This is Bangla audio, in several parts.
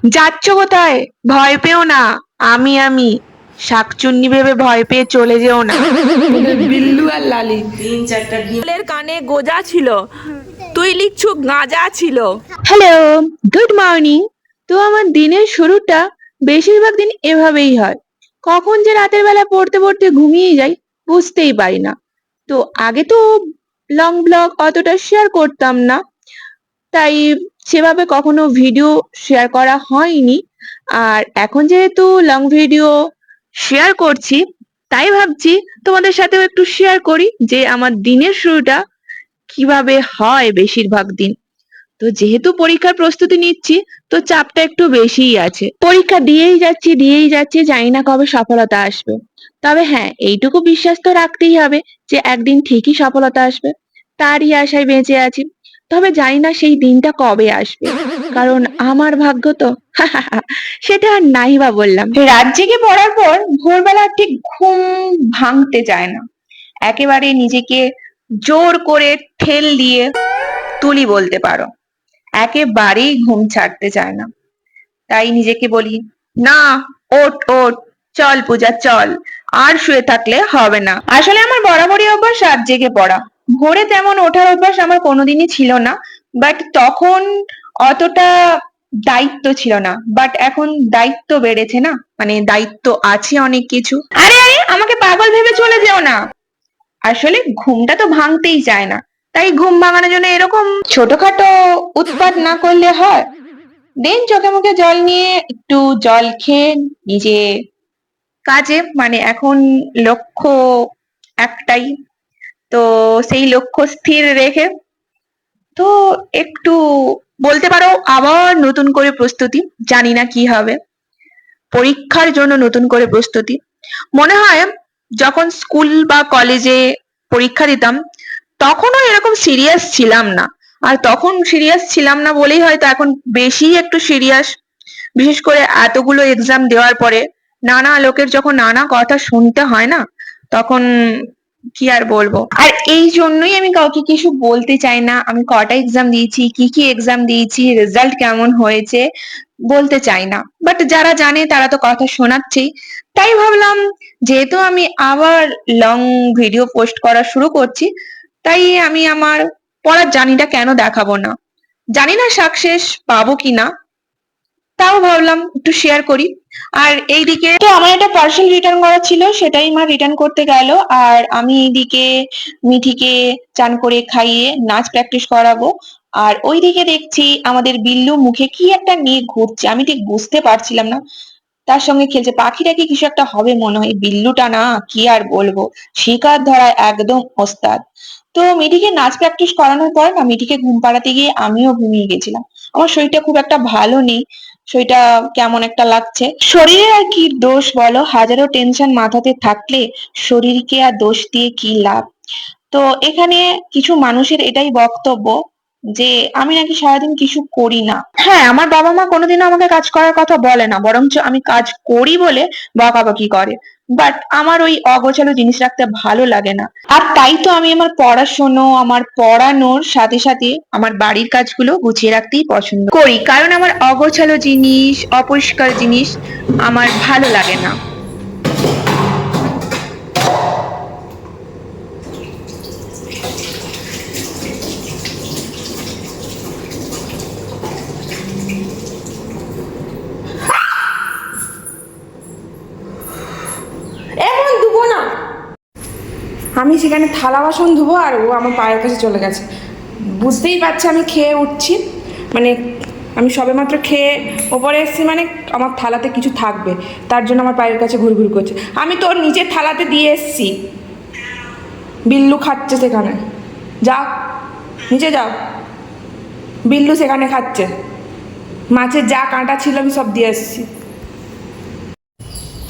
যাচ্ছ কোথায়? ভয় পেও না। আমি শাকচুন্নি ভেবে ভয় পেয়ে চলে যেও না। বিল্লু আর লালি তিন চারটা ডিমের কানে গোজা ছিল, তুই লিখছু গাঁজা ছিল। Hello, good morning. তো আমার দিনের শুরুটা বেশিরভাগ দিন এভাবেই হয়। কখন যে রাতের বেলা পড়তে পড়তে ঘুমিয়ে যাই বুঝতেই পারি না। তো আগে তো লং ব্লগ অতটা শেয়ার করতাম না, তাই সেভাবে কখনো ভিডিও শেয়ার করা হয়নি। আর এখন যেহেতু লং ভিডিও শেয়ার করছি, তাই ভাবছি তোমাদের সাথেও একটু শেয়ার করি যে আমার দিনের শুরুটা কিভাবে হয় বেশিরভাগ দিন। তো যেহেতু পরীক্ষার প্রস্তুতি নিচ্ছি, তো চাপটা একটু বেশিই আছে। পরীক্ষা দিয়েই যাচ্ছি, জানি না কবে সফলতা আসবে। তবে হ্যাঁ, এইটুকু বিশ্বাস তো রাখতেই হবে যে একদিন ঠিকই সফলতা আসবে। তারই আশায় বেঁচে আছি। তবে জানি না সেই দিনটা কবে আসবে, কারণ আমার ভাগ্য তো সেটা আর নাই বা বললাম। রাত জেগে পড়ার পর ভোরবেলা ঠিক ঘুম ভাঙতে চায় না। একেবারে নিজেকে জোর করে ঠেল দিয়ে তুলি বলতে পারো। একেবারেই ঘুম ছাড়তে চায় না। তাই নিজেকে বলি, না, ওঠ ওঠ, চল পূজা চল, আর শুয়ে থাকলে হবে না। আসলে আমার বরাবরই অভ্যাস রাত জেগে পড়া। ভোরে তেমন ওঠার অভ্যাস আমার কোনোদিনই ছিল না। বাট তখন অতটা দায়িত্ব ছিল না। বাট এখন দায়িত্ব বেড়েছে না, মানে দায়িত্ব আছে অনেক কিছু। আরে আরে, আমাকে পাগল ভেবে চলে যেও না। আসলে ঘুমটা তো ভাঙতেই চায় না, তাই ঘুম ভাঙানোর জন্য এরকম ছোটখাটো উৎপাত না করলে হয়। দেন চোখে মুখে জল নিয়ে একটু জল খেয়ে নিজে কাজে, মানে এখন লক্ষ্য একটাই, তো সেই লক্ষ্য স্থির রেখে তো একটু বলতে পারো আবার নতুন করে প্রস্তুতি। জানি না কি হবে, পরীক্ষার জন্য নতুন করে প্রস্তুতি। মনে হয় যখন স্কুল বা কলেজে পরীক্ষা দিতাম তখনও এরকম সিরিয়াস ছিলাম না। আর তখন সিরিয়াস ছিলাম না বলেই হয়তো এখন বেশি একটু সিরিয়াস। বিশেষ করে এতগুলো এক্সাম দেওয়ার পরে নানা লোকের যখন নানা কথা শুনতে হয় না, তখন কি আর বলবো। আর এই জন্যই আমি কাউকে কিছু বলতে চাই না আমি কটা এক্সাম দিয়েছি, কি কি এক্সাম দিয়েছি, রেজাল্ট কেমন হয়েছে বলতে চাই না। বাট যারা জানে তারা তো কথা শোনাচ্ছেই। তাই ভাবলাম যেহেতু আমি আবার লং ভিডিও পোস্ট করা শুরু করছি, তাই আমি আমার পড়ার জার্নিটা কেন দেখাবো না। জানি না সাকসেস পাবো কিনা, তাও ভাবলাম একটু শেয়ার করি। আর এইদিকে তো আমার একটা পার্সেল রিটার্ন করা ছিল, সেটাই মা রিটার্ন করতে গেল। আর আমি এইদিকে মিঠিকে চান করে খাইয়ে নাচ প্র্যাকটিস করাবো। আর ওইদিকে দেখছি আমাদের বিল্লু মুখে কি একটা নিয়ে ঘুরছে, আমি ঠিক বুঝতে পারছিলাম না। তার সঙ্গে খেলছে, পাখিটা কি কিছু একটা হবে মনে হয়। বিল্লুটা না কি আর বলবো, শিকার ধরায় একদম ওস্তাদ। তো মিঠিকে নাচ প্র্যাকটিস করানোর পর না, মিঠিকে ঘুম পাড়াতে গিয়ে আমিও ঘুমিয়ে গেছিলাম। আমার শরীরটা খুব একটা ভালো নেই, শরীরটা কেমন একটা লাগছে। শরীরের আর কি দোষ বলো, হাজারো টেনশন মাথাতে থাকলে শরীরকে আর দোষ দিয়ে কি লাভ। তো এখানে কিছু মানুষের এটাই বক্তব্য যে আমি নাকি সারাদিন কিছু করি না। হ্যাঁ, আমার বাবা মা কোনোদিনও আমাকে কাজ করার কথা বলে না, বরঞ্চ আমি কাজ করি বলে বকাবকি করে। বাট আমার ওই অগোছালো জিনিস রাখতে ভালো লাগে না। আর তাই তো আমি আমার পড়াশোনা, আমার পড়ানোর সাথে সাথে আমার বাড়ির কাজগুলো গুছিয়ে রাখতেই পছন্দ করি, কারণ আমার অগোছালো জিনিস, অপরিষ্কার জিনিস আমার ভালো লাগে না। এখন ধুবো না, আমি সেখানে থালা বাসন ধুবো আর ও আমার পায়ের কাছে চলে গেছে। বুঝতেই পারছে আমি খেয়ে উঠছি, মানে আমি সবেমাত্র খেয়ে ওপরে এসেছি, মানে আমার থালাতে কিছু থাকবে, তার জন্য আমার পায়ের কাছে ঘুরঘুর করছে। আমি তোর নিজের থালাতে দিয়ে এসেছি, বিল্লু খাচ্ছে সেখানে, যাও নিচে যাও, বিল্লু সেখানে খাচ্ছে। মাছের যা কাঁটা ছিল আমি সব দিয়ে এসেছি।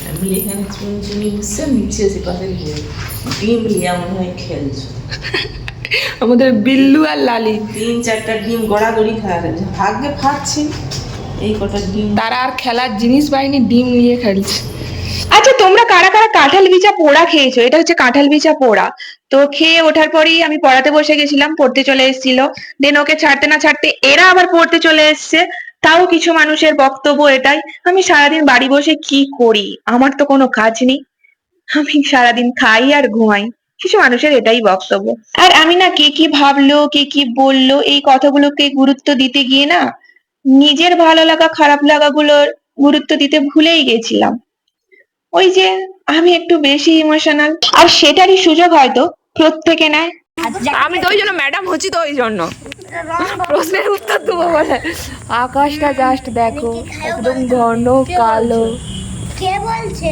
আমি এখানে চুনচুনি বুঝছে নিচে যে পাশে ডিম লিয়া মনে হয় খেলছো। আমাদের বিল্লু আর লালি তিন চারটা ডিম গড়াগড়ি খাওয়া গেছে, ভাগ্যে ফাটছি এই কটা ডিম। তারা আর খেলার জিনিস পাইনি, ডিম নিয়ে খেলছে। আচ্ছা, তোমরা কারা কারা কাঁঠাল বিচা পোড়া খেয়েছো? এটা হচ্ছে কাঁঠাল বিচা পোড়া। তো খেয়ে ওঠার পরেই আমি পড়াতে বসে গেছিলাম, পড়তে চলে এসেছিল। দেন ওকে ছাড়তে না ছাড়তে এরা আবার পড়তে চলে এসছে। তাও কিছু মানুষের বক্তব্য এটাই, আমি সারাদিন বাড়ি বসে কি করি, আমার তো কোনো কাজ নেই, আমি সারাদিন খাই আর ঘুমাই। কিছু মানুষের এটাই বক্তব্য। আর আমি না কে কি ভাবলো কে কি বললো এই কথাগুলোকে গুরুত্ব দিতে গিয়ে না নিজের ভালো লাগা খারাপ লাগাগুলোর গুরুত্ব দিতে ভুলেই গেছিলাম। ওই যে আমি একটু বেশি ইমোশনাল, আর সেটারই সুযোগ হয়তো প্রত্যেকে নেয়। আমি তো ওই জন্য ম্যাডাম হচ্ছি, তো ওই জন্য প্রশ্নের উত্তর দেবো বলে। আকাশটা জাস্ট দেখো, একদম ঘন কালো। কে বলছে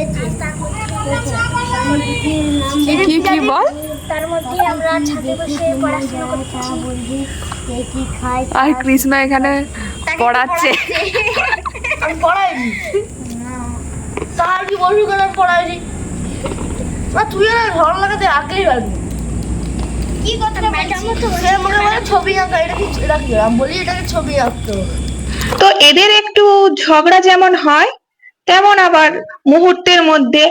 কি কি বল? তার মধ্যে আমরা ছাদে বসে পড়াশোনা করছি। কে কি খায় আর কৃষ্ণ এখানে পড়াচ্ছে। আমি পড়াইনি, তার কি বলবো কেন পড়াইনি? তুই না ঝড় লাগাতে আগেই পারবি। কি কথা ম্যাডাম তো সে মনে হয় ছবি আঁকা, এটা কি আমি বলি এটাকে ছবি আঁকতে হবে। তো এদের একটু ঝগড়া যেমন হয় তেমন আবার মুহূর্তের মধ্যে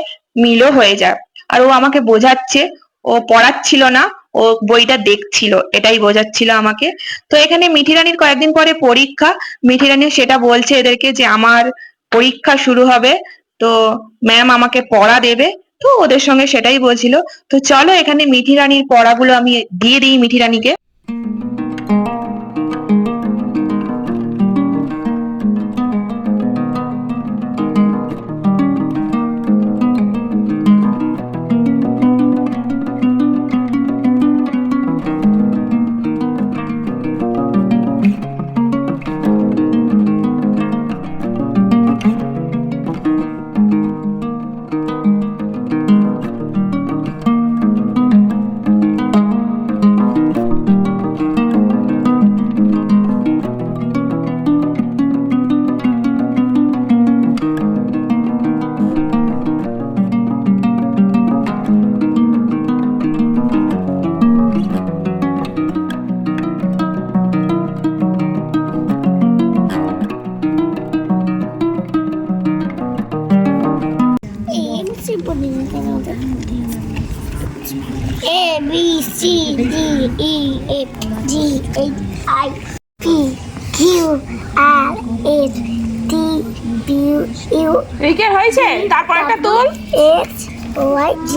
মিলও হয়ে যায়। আর ও আমাকে বোঝাচ্ছে, ও পড়াচ্ছিল না, ও বইটা দেখছিল, এটাই বোঝাচ্ছিল আমাকে। তো এখানে মিঠি রানীর কয়েকদিন পরে পরীক্ষা, মিঠি রানী সেটা বলছে এদেরকে যে আমার পরীক্ষা শুরু হবে, তো ম্যাম আমাকে পড়া দেবে, তো ওদের সঙ্গে সেটাই বলছিল। তো চলো এখানে মিঠি রানীর পড়াগুলো আমি দিয়ে দিই মিঠি রানীকে। A B C D E F G H I P Q R S T U U wicket হয়েছে, তারপর একটা তুল। X Y Z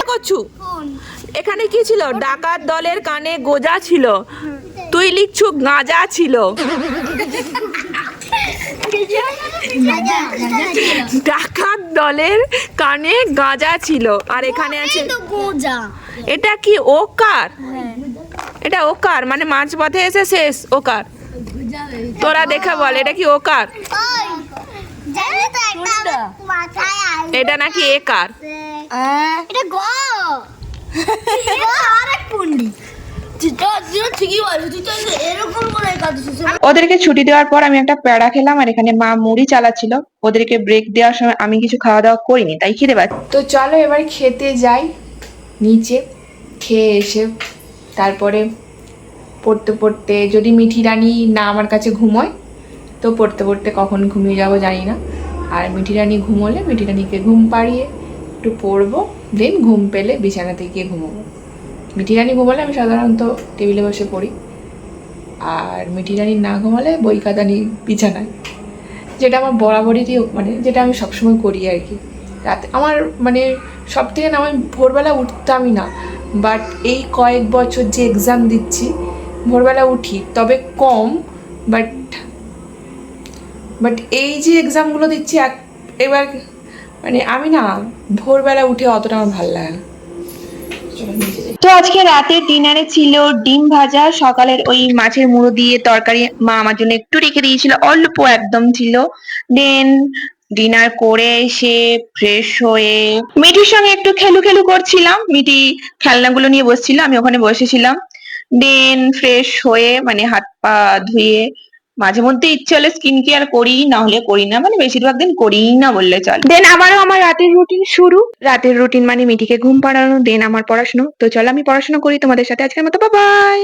করছু এখানে কি ছিল? ডাকাত দলের কানে গোজা ছিল, তুই লিখছু গাঁজা ছিল। ডাকাত দলের কানে গাঁজা ছিল, আর এখানে আছে এটা কি ওকার? এটা ওকার মানে মাঝ পথে এসে শেষ ওকার। তোরা দেখে বল এটা কি ওকার? এটা নাকি একার? এটা গ আরেক পুন্ডি ঠিকই বলছো, তুই তো এরকম করে কাঁদছিস। ওদেরকে ছুটি দেওয়ার পর আমি একটা প্যাড়া খেলাম, আর এখানে মা মুড়ি চালাচ্ছিল। ওদেরকে ব্রেক দেওয়ার সময় আমি কিছু খাওয়া দাওয়া করিনি, তাই খিদে পাচ্ছে। তো চলো এবার খেতে যাই নিচে। খেয়ে এসে তারপরে পড়তে পড়তে যদি মিঠি রানী না আমার কাছে ঘুমোয়, তো পড়তে পড়তে কখন ঘুমিয়ে যাবো জানি না। আর মিঠি রানী ঘুমোলে মিঠি রানীকে ঘুম পাড়িয়ে একটু পড়বো, দেন ঘুম পেলে বিছানাতে গিয়ে ঘুমোবো। মিঠি রানী ঘুমালে আমি সাধারণত টেবিলে বসে পড়ি, আর মিঠি রানী না ঘুমালে বই খাতা নিয়ে বিছানায়, যেটা আমার বরাবরই মানে যেটা আমি সবসময় করি আর কি। রাতে আমার মানে সব থেকে না, আমি ভোরবেলা উঠতামই না, বাট এই কয়েক বছর যে এক্সাম দিচ্ছি ভোরবেলা উঠি, তবে কম, বাট এই যে এক্সামগুলো দিচ্ছি এবার মানে আমি না ভোরবেলা উঠে অতটা আমার ভালো লাগে না। তো আজকে রাতের ডিনারে ছিল ডিম ভাজা, সকালের ওই মাছের মুড়ো দিয়ে তরকারি মা আমার জন্য একটু রেখে দিয়েছিল, অল্প একদম ছিল। দেন ডিনার করে এসে ফ্রেশ হয়ে মিঠির সঙ্গে একটু খেলু খেলু করছিলাম, মিঠি খেলনাগুলো নিয়ে বসছিল, আমি ওখানে বসেছিলাম। দেন ফ্রেশ হয়ে মানে হাত পা ধুয়ে, মাঝে মধ্যে ইচ্ছে হলে স্কিন কেয়ার করি, না হলে করি না, মানে বেশিরভাগ দিন করি না বললে চলে। দেন আবারও আমার রাতের রুটিন শুরু। রাতের রুটিন মানে মিঠিকে ঘুম পাড়ানো, দেন আমার পড়াশোনা। তো চলো আমি পড়াশোনা করি তোমাদের সাথে আজকের মতো, বাই বাই।